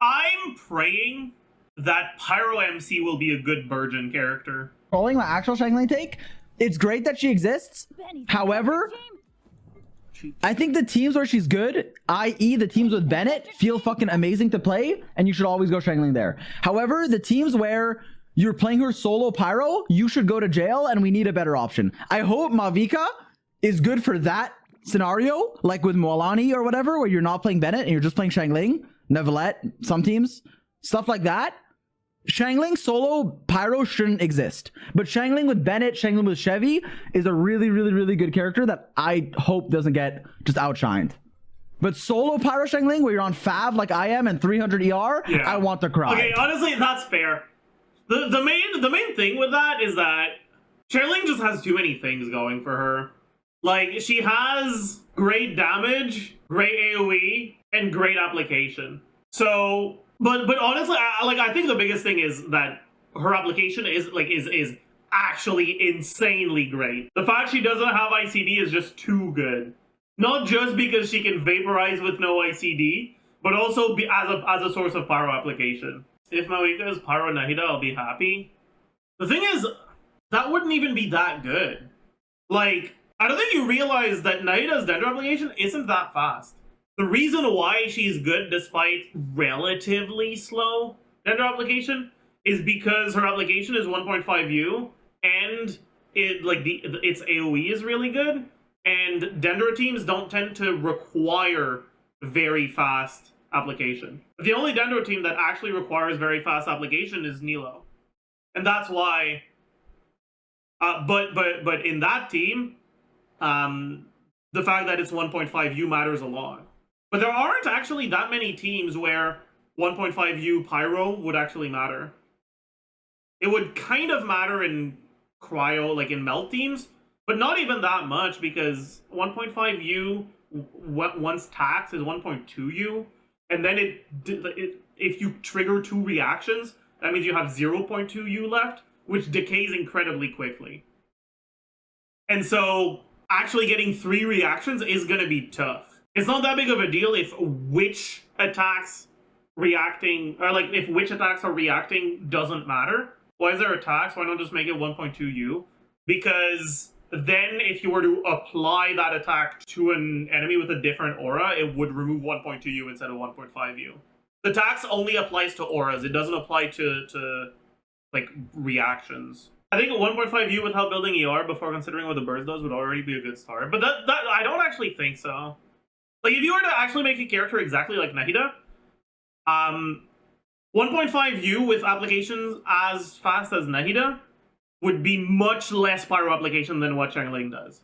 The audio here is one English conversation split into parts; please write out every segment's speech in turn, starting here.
I'm praying that Pyro MC will be a good Burgeon character. Trolling my actual Xiangling take, it's great that she exists. However, I think the teams where she's good, i.e. the teams with Bennett, feel fucking amazing to play, and you should always go Xiangling there. However, the teams where you're playing her solo Pyro, you should go to jail, and we need a better option. I hope Mavuika is good for that scenario, like with Moalani or whatever, where you're not playing Bennett and you're just playing Xiangling, Nevalette, some teams, stuff like that. Xiangling solo Pyro shouldn't exist, but Xiangling with Bennett, Xiangling with Chevy is a really good character that I hope doesn't get just outshined. But solo Pyro Xiangling, where you're on Fav like I am and 300 ER, yeah. I want to cry. Okay, honestly, that's fair. The main thing with that is that Xiangling just has too many things going for her. Like, she has great damage, great AoE, and great application. So, but honestly, I think the biggest thing is that her application is actually insanely great. The fact she doesn't have ICD is just too good. Not just because she can vaporize with no ICD, but also as a source of pyro application. If Mavuika is Pyro Nahida, I'll be happy. The thing is, that wouldn't even be that good. Like, I don't think you realize that Nahida's Dendro application isn't that fast. The reason why she's good despite relatively slow Dendro application is because her application is 1.5U and its AoE is really good, and Dendro teams don't tend to require very fast application. The only Dendro team that actually requires very fast application is Nilo. And that's why but in that team, the fact that it's 1.5U matters a lot. But there aren't actually that many teams where 1.5U Pyro would actually matter. It would kind of matter in Cryo, like in Melt teams, but not even that much, because 1.5U once tax is 1.2U, and then if you trigger 2 reactions, that means you have 0.2U left, which decays incredibly quickly. And so actually getting 3 reactions is going to be tough. It's not that big of a deal if which attacks reacting, or like if which attacks are reacting doesn't matter. Why is there a tax? Why not just make it 1.2U? Because then if you were to apply that attack to an enemy with a different aura, it would remove 1.2U instead of 1.5U. The tax only applies to auras. It doesn't apply to like reactions. I think 1.5U without building ER before considering what the burst does would already be a good start. But that I don't actually think so. Like, if you were to actually make a character exactly like Nahida, 1.5U with applications as fast as Nahida would be much less pyro application than what Xiangling does.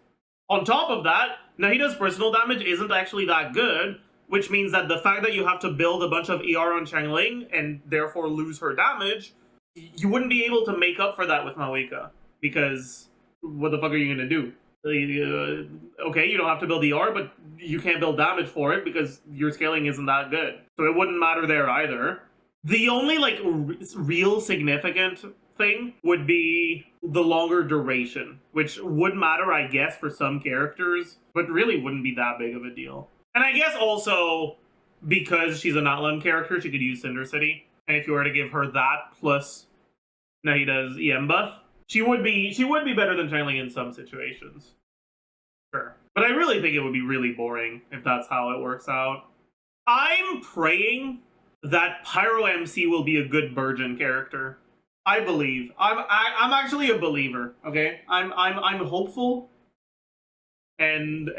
On top of that, Nahida's personal damage isn't actually that good, which means that the fact that you have to build a bunch of ER on Xiangling and therefore lose her damage, you wouldn't be able to make up for that with Mavuika, because what the fuck are you going to do? Okay, you don't have to build ER, but you can't build damage for it because your scaling isn't that good. So it wouldn't matter there either. The only like real significant thing would be the longer duration, which would matter, I guess, for some characters, but really wouldn't be that big of a deal. And I guess also because she's a Natlan character, she could use Cinder City. And if you were to give her that plus Nahida's EM buff, she would be better than Xiangling in some situations. Sure. But I really think it would be really boring if that's how it works out. I'm praying that Pyro MC will be a good Burgeon character. I believe. I'm actually a believer, okay? I'm hopeful and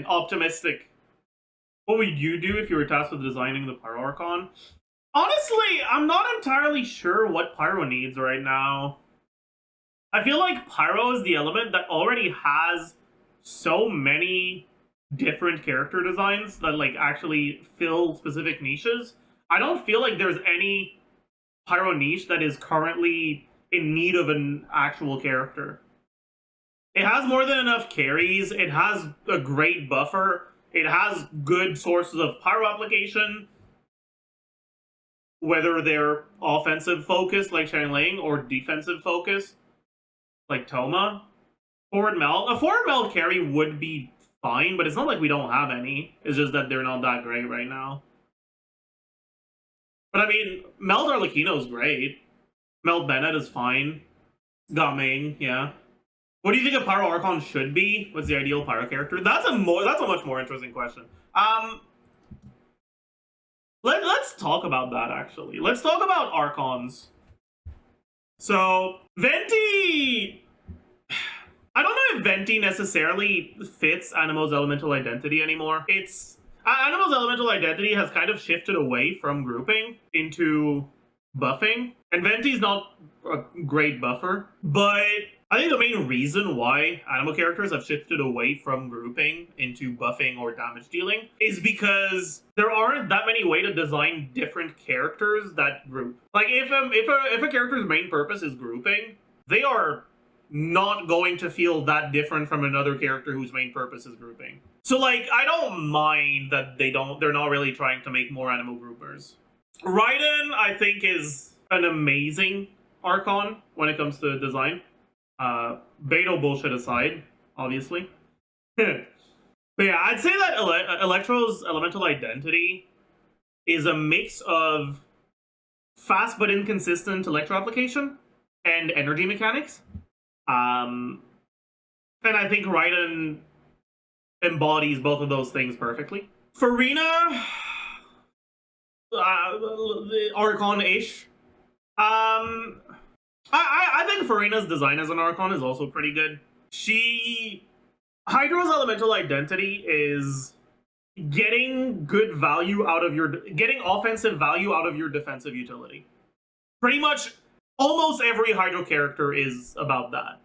optimistic. What would you do if you were tasked with designing the Pyro Archon? Honestly, I'm not entirely sure what Pyro needs right now. I feel like Pyro is the element that already has so many different character designs that like actually fill specific niches. I don't feel like there's any Pyro niche that is currently in need of an actual character. It has more than enough carries, it has a great buffer, it has good sources of Pyro application, whether they're offensive focused like Xiangling or defensive focused like Toma. Forward meld. A forward meld carry would be fine, but it's not like we don't have any. It's just that they're not that great right now. But I mean, Meld Arlecchino's great. Meld Bennett is fine. Gaming, yeah. What do you think a Pyro Archon should be? What's the ideal Pyro character? That's a much more interesting question. Let's talk about that actually. Let's talk about Archons. So Venti, I don't know if Venti necessarily fits Animo's elemental identity anymore. It's Animo's elemental identity has kind of shifted away from grouping into buffing, and Venti's not a great buffer, but I think the main reason why Animo characters have shifted away from grouping into buffing or damage dealing is because there aren't that many ways to design different characters that group. Like if a character's main purpose is grouping, they are not going to feel that different from another character whose main purpose is grouping. So like I don't mind that they're not really trying to make more Animo groupers. Raiden, I think, is an amazing Archon when it comes to design. Beto bullshit aside, obviously. But yeah, I'd say that Electro's elemental identity is a mix of fast but inconsistent electro application and energy mechanics. And I think Raiden embodies both of those things perfectly. Farina, Archon-ish. I think Farina's design as an Archon is also pretty good. Hydra's elemental identity is getting good value out of getting offensive value out of your defensive utility. Pretty much almost every Hydro character is about that.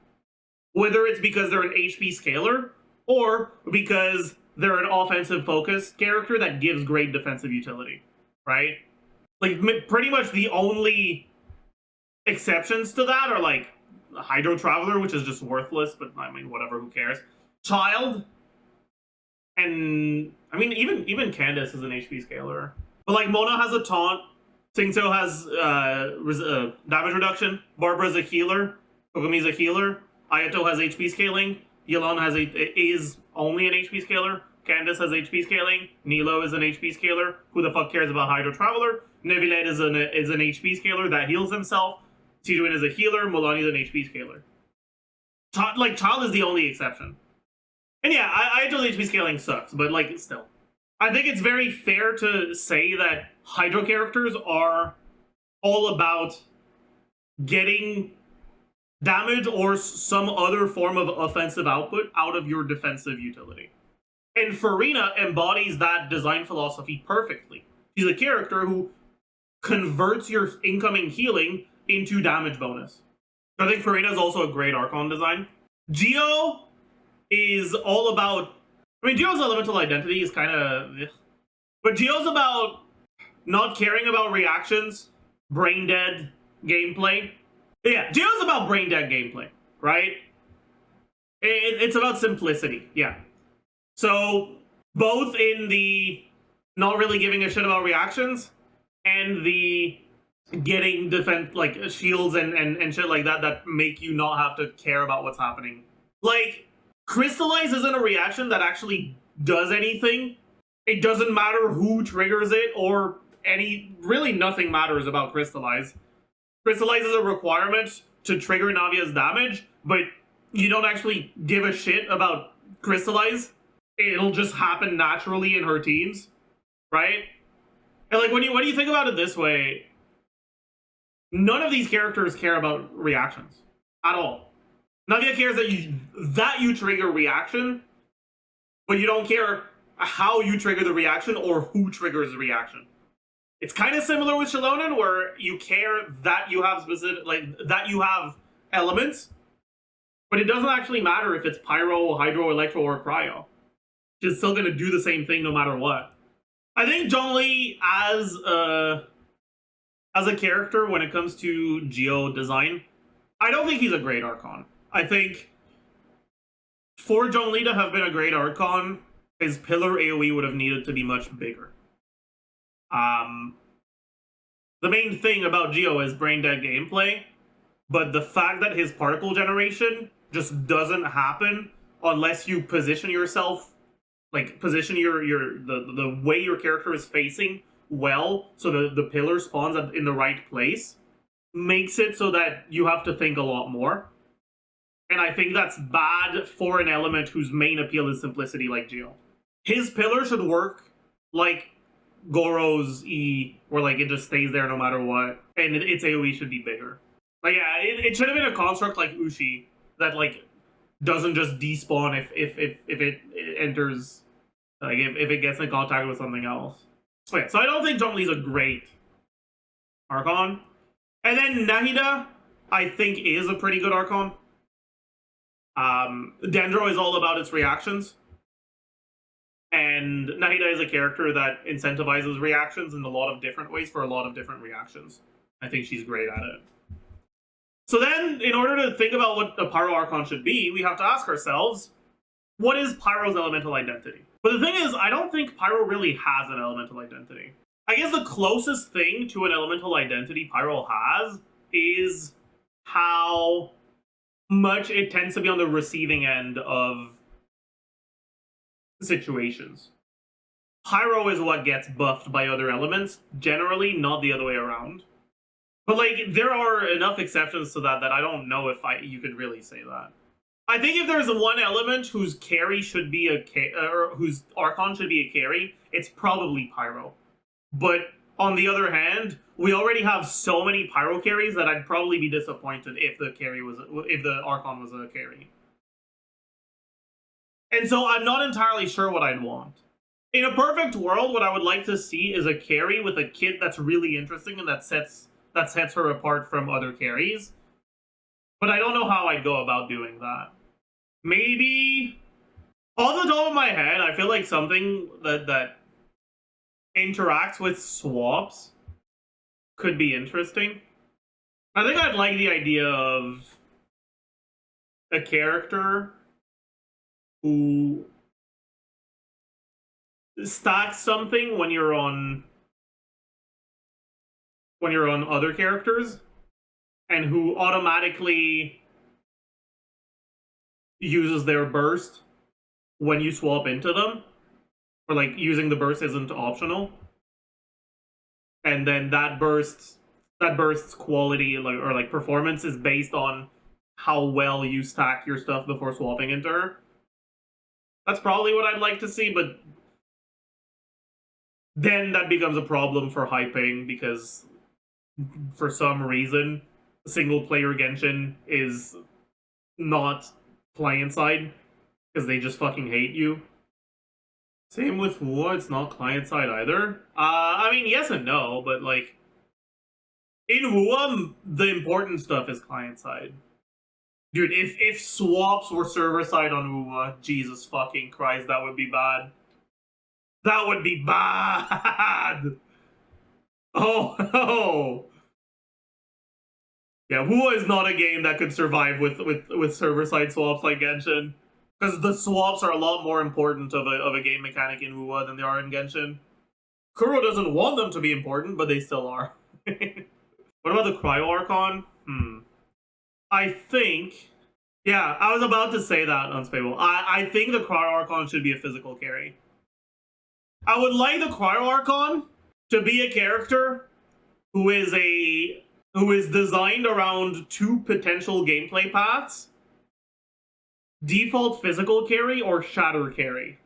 Whether it's because they're an HP scaler or because they're an offensive focused character that gives great defensive utility, right? Like pretty much the only exceptions to that are like Hydro Traveler, which is just worthless, but I mean whatever, who cares? Child, and I mean even Candace is an HP scaler. But like Mona has a taunt, Singto has damage reduction, Barbara's a healer, Kokomi's a healer, Ayato has HP scaling, Yelan is only an HP scaler, Candace has HP scaling, Nilo is an HP scaler, who the fuck cares about Hydro Traveler? Nevilet is an HP scaler that heals himself, Tijuin is a healer, Molani is an HP scaler. Child is the only exception. And yeah, Ayato's HP scaling sucks, but like still. I think it's very fair to say that Hydro characters are all about getting damage or some other form of offensive output out of your defensive utility. And Farina embodies that design philosophy perfectly. She's a character who converts your incoming healing into damage bonus. I think Farina is also a great Archon design. Geo is all about... I mean, Geo's elemental identity is kind of... But Geo's about not caring about reactions, brain dead gameplay. Yeah, Geo's about brain dead gameplay, right? It's about simplicity, yeah. So, both in the not really giving a shit about reactions and the getting defense, like shields and shit like that make you not have to care about what's happening. Like, Crystallize isn't a reaction that actually does anything. It doesn't matter who triggers it or really nothing matters about Crystallize. Crystallize is a requirement to trigger Navia's damage, but you don't actually give a shit about Crystallize. It'll just happen naturally in her teams, right? And like when you think about it this way, none of these characters care about reactions at all. Navia cares that you trigger reaction, but you don't care how you trigger the reaction or who triggers the reaction. It's kind of similar with Shilonen, where you care that you have that you have elements, but it doesn't actually matter if it's Pyro, Hydro, Electro, or Cryo. She's still going to do the same thing no matter what. I think Zhongli as a character when it comes to Geo design, I don't think he's a great Archon. I think for Zhongli to have been a great Archon, his pillar AoE would have needed to be much bigger. The main thing about Geo is brain dead gameplay, but the fact that his particle generation just doesn't happen unless you position yourself, like position the way your character is facing well, so the pillar spawns in the right place, makes it so that you have to think a lot more. And I think that's bad for an element whose main appeal is simplicity, like Geo. His pillar should work like Goro's E, where like it just stays there no matter what, and its AoE should be bigger. Like yeah, it should have been a construct like Ushi that like doesn't just despawn if it enters, like if it gets in contact with something else. Okay, so I don't think Zhongli's a great Archon. And then Nahida, I think, is a pretty good Archon. Dendro is all about its reactions. And Nahida is a character that incentivizes reactions in a lot of different ways for a lot of different reactions. I think she's great at it. So then, in order to think about what a Pyro Archon should be, we have to ask ourselves, what is Pyro's elemental identity? But the thing is, I don't think Pyro really has an elemental identity. I guess the closest thing to an elemental identity Pyro has is how much it tends to be on the receiving end of situations. Pyro is what gets buffed by other elements, generally, not the other way around. But like, there are enough exceptions to that I don't know if you could really say that. I think if there's one element whose carry should be or whose Archon should be a carry, it's probably Pyro. But on the other hand, we already have so many Pyro carries that I'd probably be disappointed if the Archon was a carry. And so I'm not entirely sure what I'd want. In a perfect world, what I would like to see is a carry with a kit that's really interesting and that sets her apart from other carries. But I don't know how I'd go about doing that. Maybe, off the top of my head, I feel like something that interacts with swaps could be interesting. I think I'd like the idea of a character who stacks something when you're on other characters, and who automatically uses their burst when you swap into them, or like using the burst isn't optional, and then that burst's quality or like performance is based on how well you stack your stuff before swapping into her. That's probably what I'd like to see, but then that becomes a problem for hyping, because for some reason single player Genshin is not client side because they just fucking hate you. Same with Hua, it's not client side either. I mean, yes and no, but like in Hua, the important stuff is client side. Dude, if swaps were server side on Hua, Jesus fucking Christ, that would be bad. That would be bad. Oh. Yeah, Hua is not a game that could survive with server-side swaps like Genshin. Because the swaps are a lot more important of a game mechanic in Hua than they are in Genshin. Kuro doesn't want them to be important, but they still are. What about the Cryo Archon? I think... Yeah, I was about to say that, Unstable. I think the Cryo Archon should be a physical carry. I would like the Cryo Archon to be a character who is designed around two potential gameplay paths: default physical carry or shatter carry.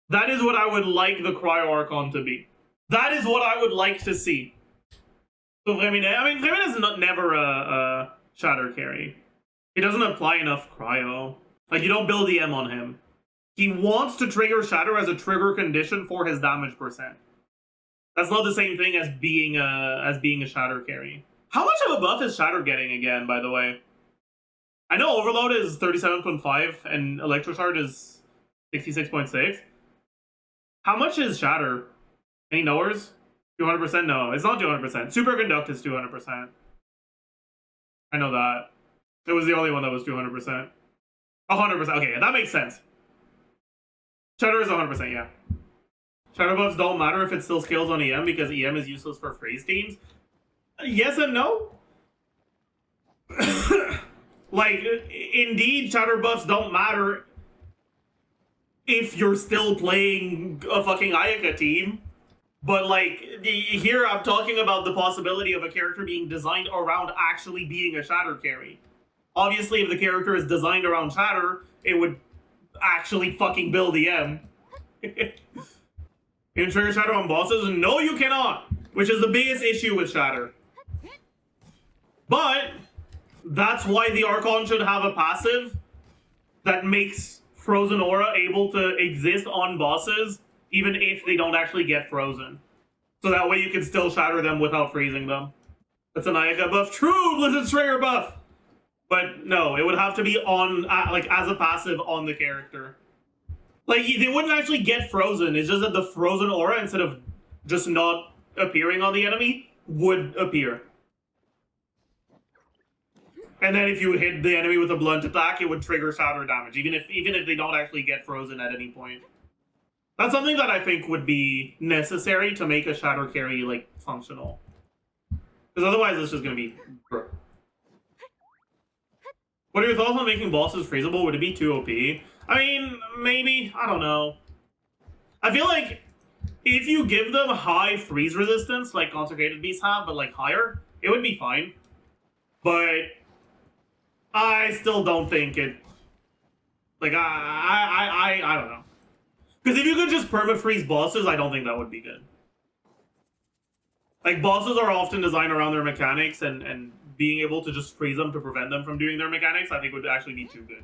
That is what I would like the Cryo Archon to be. That is what I would like to see. So Fremine is never a shatter carry. He doesn't apply enough cryo. Like, you don't build EM on him. He wants to trigger shatter as a trigger condition for his damage percent. That's not the same thing as being a shatter carry. How much of a buff is shatter getting again, by the way? I know overload is 37.5 and electrocharge is 66.6. How much is shatter? Any knowers? 200%? No, it's not 200%. Superconduct is 200%. I know that. It was the only one that was 200%. 100%. Okay, yeah, that makes sense. Shatter is 100%, yeah. Shatter buffs don't matter if it still scales on EM because EM is useless for freeze teams. Yes and no. Like, indeed, shatter buffs don't matter if you're still playing a fucking Ayaka team. But like here, I'm talking about the possibility of a character being designed around actually being a shatter carry. Obviously, if the character is designed around shatter, it would actually fucking build the M. Can you trigger shatter on bosses? No, you cannot. Which is the biggest issue with shatter. But that's why the Archon should have a passive that makes Frozen Aura able to exist on bosses, even if they don't actually get frozen. So that way you can still shatter them without freezing them. That's a Nahida buff. True, Blizzard Stringer buff! But no, it would have to be on, like, as a passive on the character. Like, they wouldn't actually get frozen. It's just that the Frozen Aura, instead of just not appearing on the enemy, would appear. And then if you hit the enemy with a blunt attack, it would trigger shatter damage, even if they don't actually get frozen at any point. That's something that I think would be necessary to make a shatter carry, like, functional. Because otherwise it's just gonna be... What are your thoughts on making bosses freezable? Would it be too OP? I mean, maybe. I don't know. I feel like if you give them high freeze resistance, like Consecrated Beasts have, but like higher, it would be fine. But I still don't think it... Like, I don't know. Because if you could just perma-freeze bosses, I don't think that would be good. Like, bosses are often designed around their mechanics, and being able to just freeze them to prevent them from doing their mechanics, I think would actually be too good.